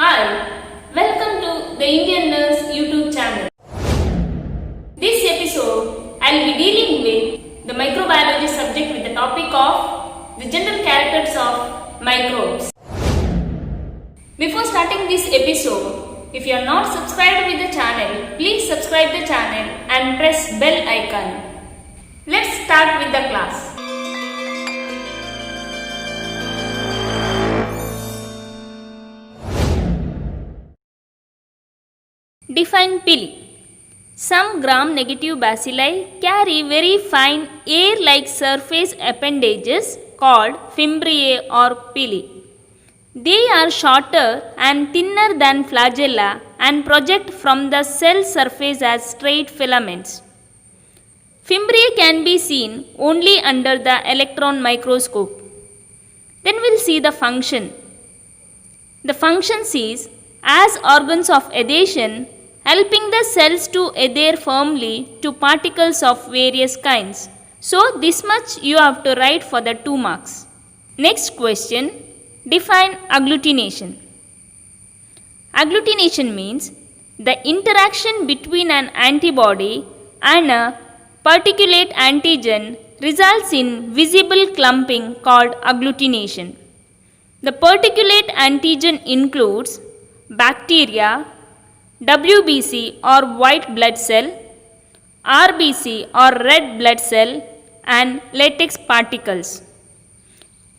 Hi, welcome to the Indian Nurse YouTube channel. This episode, I will be dealing with the microbiology subject with the topic of the general characters of microbes. Before starting this episode, if you are not subscribed with the channel, please subscribe the channel and press bell icon. Let's start with the class. Define pili. Some gram-negative bacilli carry very fine air-like surface appendages called fimbriae or pili. They are shorter and thinner than flagella and project from the cell surface as straight filaments. Fimbriae can be seen only under the electron microscope. Then we will see the function. The function is as organs of adhesion, helping the cells to adhere firmly to particles of various kinds. So this much you have to write for the 2 marks. Next question, define agglutination. Agglutination means the interaction between an antibody and a particulate antigen results in visible clumping called agglutination. The particulate antigen includes bacteria, WBC or white blood cell, RBC or red blood cell, and latex particles.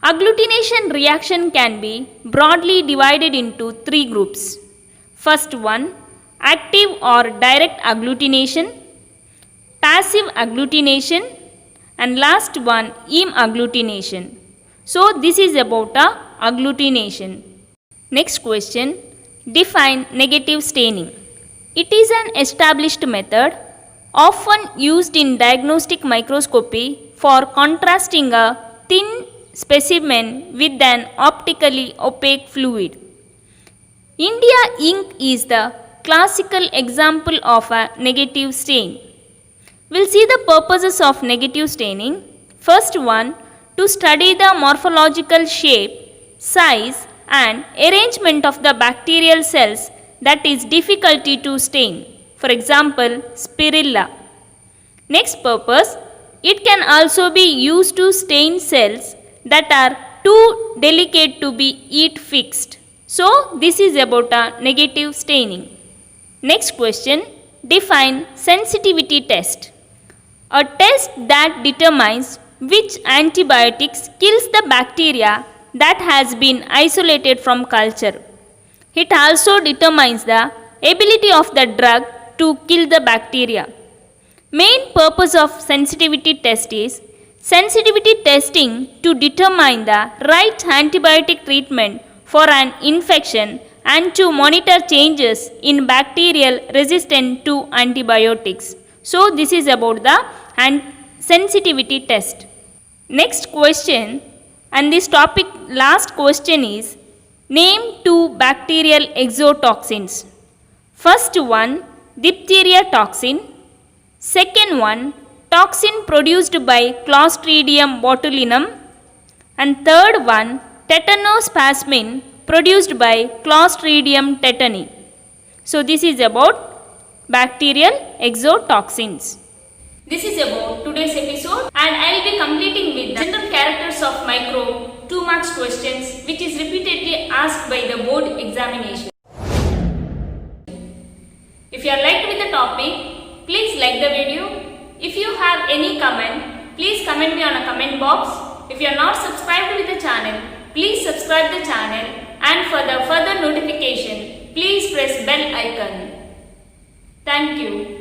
Agglutination reaction can be broadly divided into 3 groups. First one, active or direct agglutination, passive agglutination, and last one, heme agglutination. So this is about agglutination. Next question, define negative staining. It is an established method often used in diagnostic microscopy for contrasting a thin specimen with an optically opaque fluid. India ink is the classical example of a negative stain. We will see the purposes of negative staining. First one, to study the morphological shape, size, and arrangement of the bacterial cells that is difficulty to stain. For example, spirilla. Next purpose, it can also be used to stain cells that are too delicate to be heat fixed. So this is about a negative staining. Next question, define sensitivity test. A test that determines which antibiotics kills the bacteria that has been isolated from culture. It also determines the ability of the drug to kill the bacteria. Main purpose of sensitivity test is sensitivity testing to determine the right antibiotic treatment for an infection and to monitor changes in bacterial resistance to antibiotics. So this is about the sensitivity test. Next question, and this topic last question is, name 2 bacterial exotoxins. First one, diphtheria toxin. Second one, toxin produced by Clostridium botulinum. And third one, tetanospasmin produced by Clostridium tetani. So this is about bacterial exotoxins. This is about today's episode, and I will be completing with the general characters of microbe 2 marks questions which is repeatedly asked by the board examination. If you are liked with the topic, please like the video. If you have any comment, please comment me on a comment box. If you are not subscribed with the channel, please subscribe the channel, and for the further notification, please press bell icon. Thank you.